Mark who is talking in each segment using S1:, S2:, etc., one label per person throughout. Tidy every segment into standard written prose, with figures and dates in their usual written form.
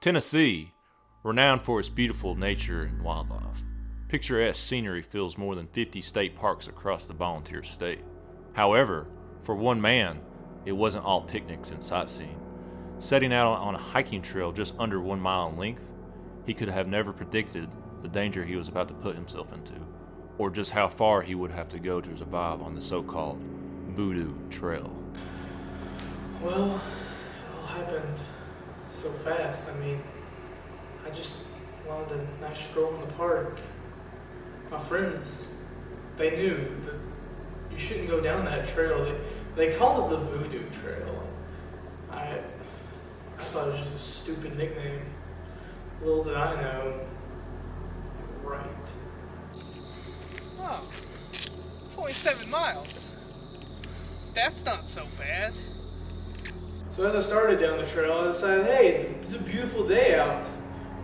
S1: Tennessee, renowned for its beautiful nature and wildlife. Picturesque scenery fills more than 50 state parks across the volunteer state. However, for one man, it wasn't all picnics and sightseeing. Setting out on a hiking trail just under 1 mile in length, he could have never predicted the danger he was about to put himself into, or just how far he would have to go to survive on the so-called Voodoo Trail.
S2: Well, it all happened so fast. I just wanted a nice stroll in the park. My friends, they knew that you shouldn't go down that trail. They called it the Voodoo Trail. I thought it was just a stupid nickname. Little did I know, right.
S3: Oh, 0.7 miles. That's not so bad.
S2: So as I started down the trail, I decided, hey, it's a beautiful day out.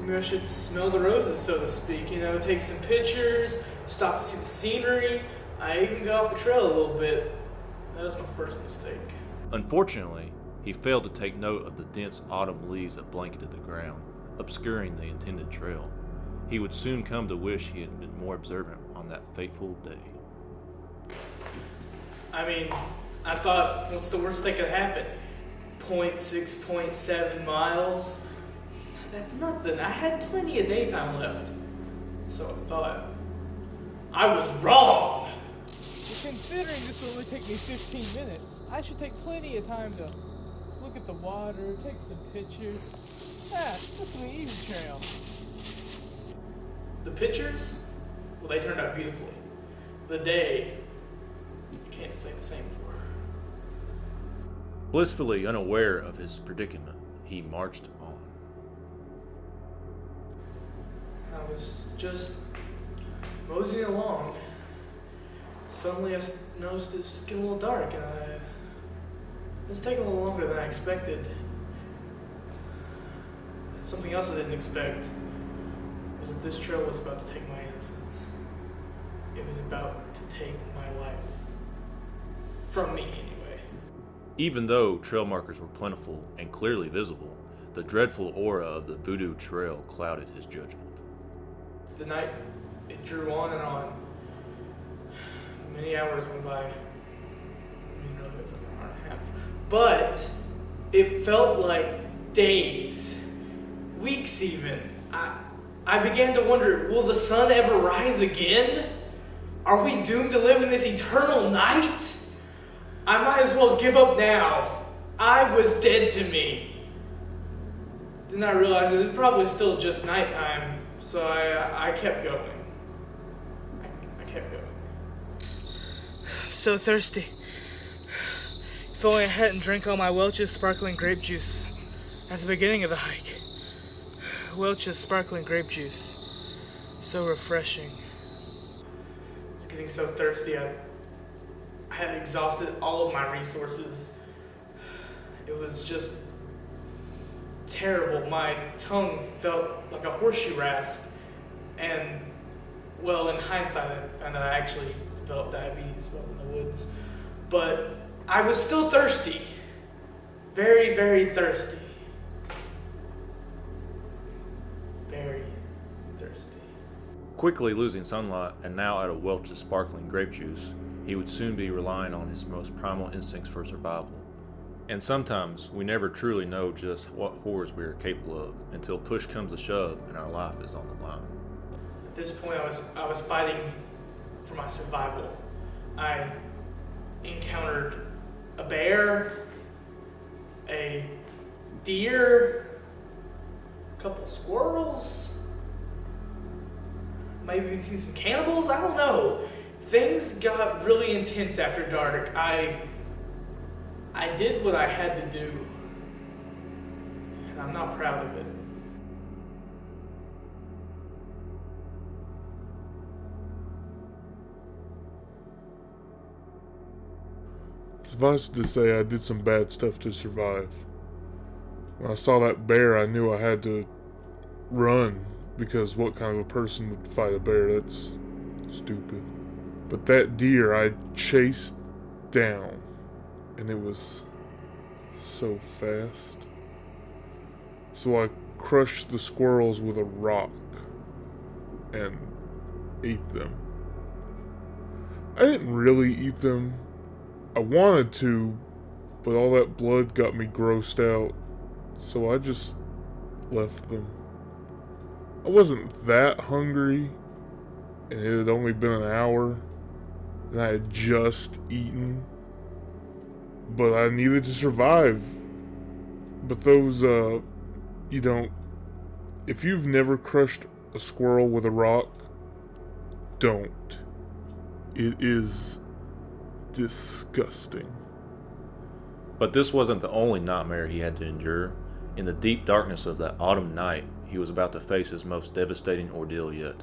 S2: Maybe I should smell the roses, so to speak. Take some pictures, stop to see the scenery. I even got off the trail a little bit. That was my first mistake.
S1: Unfortunately, he failed to take note of the dense autumn leaves that blanketed the ground, obscuring the intended trail. He would soon come to wish he had been more observant on that fateful day.
S2: I thought, what's the worst that could happen? 0.6, 0.7 miles? That's nothing. I had plenty of daytime left. So I thought. I was wrong!
S3: Considering this will only take me 15 minutes, I should take plenty of time to look at the water, take some pictures. This will be an easy trail.
S2: The pictures? Well, they turned out beautifully. The day, you can't say the same for.
S1: Blissfully unaware of his predicament, he marched on.
S2: I was just moseying along. Suddenly I noticed it's getting a little dark, and it's taking a little longer than I expected. Something else I didn't expect was that this trail was about to take my innocence. It was about to take my life. From me, anyway.
S1: Even though trail markers were plentiful and clearly visible, the dreadful aura of the Voodoo Trail clouded his judgment.
S2: The night, it drew on and on. Many hours went by. Really, it was like an hour and a half. But it felt like days, weeks even. I began to wonder, will the sun ever rise again? Are we doomed to live in this eternal night? I might as well give up now. I was dead to me. Then I realized it was probably still just nighttime, so I kept going. I kept going.
S3: I'm so thirsty. If only I hadn't drank all my Welch's sparkling grape juice at the beginning of the hike. Welch's sparkling grape juice. So refreshing.
S2: I was getting so thirsty, I had exhausted all of my resources. It was just terrible. My tongue felt like a horseshoe rasp. And, well, in hindsight, I found out I actually developed diabetes while in the woods. But I was still thirsty. Very, very thirsty. Very thirsty.
S1: Quickly losing sunlight and now out of Welch's sparkling grape juice, he would soon be relying on his most primal instincts for survival. And sometimes we never truly know just what horrors we are capable of until push comes to shove and our life is on the line.
S2: At this point, I was fighting for my survival. I encountered a bear, a deer, a couple squirrels, maybe we see some cannibals, I don't know. Things got really intense after dark. I did what I had to do, and I'm not proud of it.
S4: Suffice it to say, I did some bad stuff to survive. When I saw that bear, I knew I had to run, because what kind of a person would fight a bear? That's stupid. But that deer I chased down, and it was so fast. So I crushed the squirrels with a rock and ate them. I didn't really eat them. I wanted to, but all that blood got me grossed out, so I just left them. I wasn't that hungry, and it had only been an hour, and I had just eaten, but I needed to survive. But those, if you've never crushed a squirrel with a rock, don't. It is disgusting.
S1: But this wasn't the only nightmare he had to endure. In the deep darkness of that autumn night, he was about to face his most devastating ordeal yet.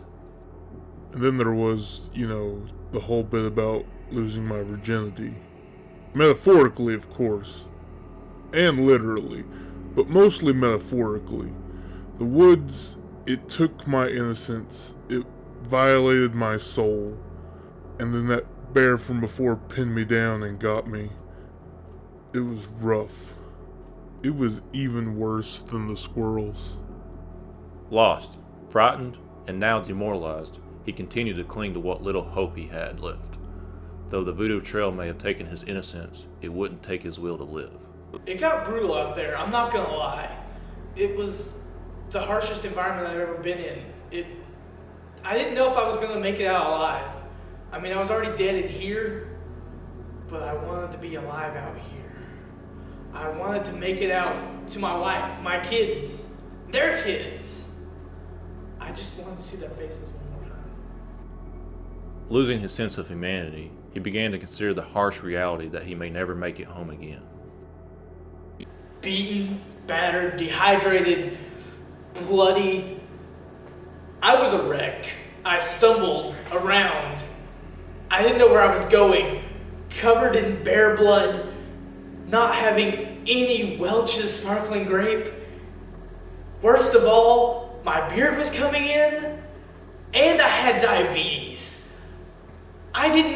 S4: And then there was, the whole bit about losing my virginity. Metaphorically, of course. And literally. But mostly metaphorically. The woods, it took my innocence. It violated my soul. And then that bear from before pinned me down and got me. It was rough. It was even worse than the squirrels.
S1: Lost, frightened, and now demoralized, he continued to cling to what little hope he had left. Though the Voodoo trail may have taken his innocence, it wouldn't take his will to live.
S2: It got brutal out there, I'm not gonna lie. It was the harshest environment I've ever been in. I didn't know if I was gonna make it out alive. I mean, I was already dead in here, but I wanted to be alive out here. I wanted to make it out to my wife, my kids, their kids. I just wanted to see their faces one more time.
S1: Losing his sense of humanity, he began to consider the harsh reality that he may never make it home again.
S2: Beaten, battered, dehydrated, bloody. I was a wreck. I stumbled around. I didn't know where I was going. Covered in bear blood, not having any Welch's sparkling grape. Worst of all, my beard was coming in, and I had diabetes. I didn't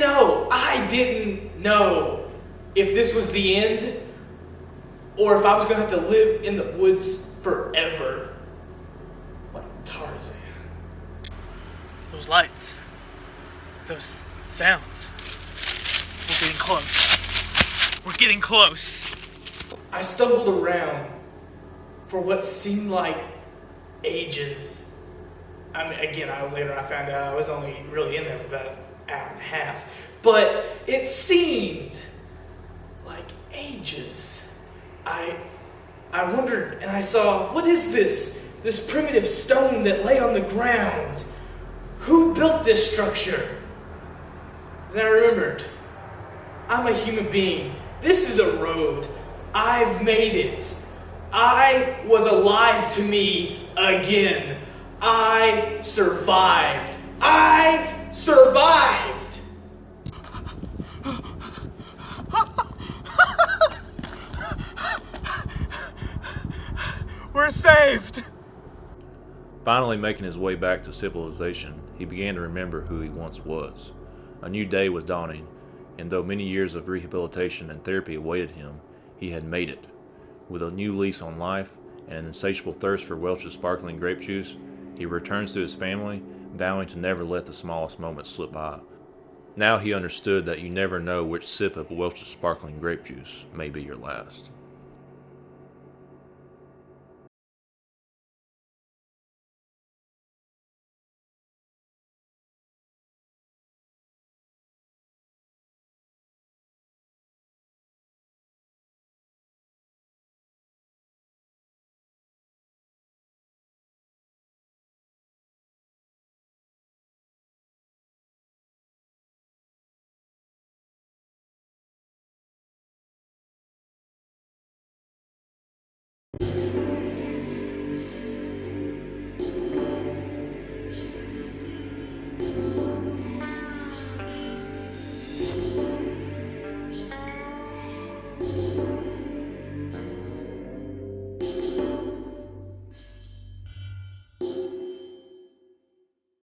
S2: know if this was the end, or if I was gonna have to live in the woods forever. Like Tarzan.
S3: Those lights. Those sounds. We're getting close. We're getting close.
S2: I stumbled around for what seemed like ages. I mean, again, later I found out I was only really in there for about an hour and a half. But it seemed like ages. I wondered, and I saw, what is this? This primitive stone that lay on the ground. Who built this structure? Then I remembered, I'm a human being. This is a road. I've made it. I was alive to me again. I survived. I survived!
S3: We're saved!
S1: Finally making his way back to civilization, he began to remember who he once was. A new day was dawning, and though many years of rehabilitation and therapy awaited him, he had made it. With a new lease on life and an insatiable thirst for Welch's sparkling grape juice, he returns to his family, vowing to never let the smallest moment slip by. Now he understood that you never know which sip of Welch's sparkling grape juice may be your last.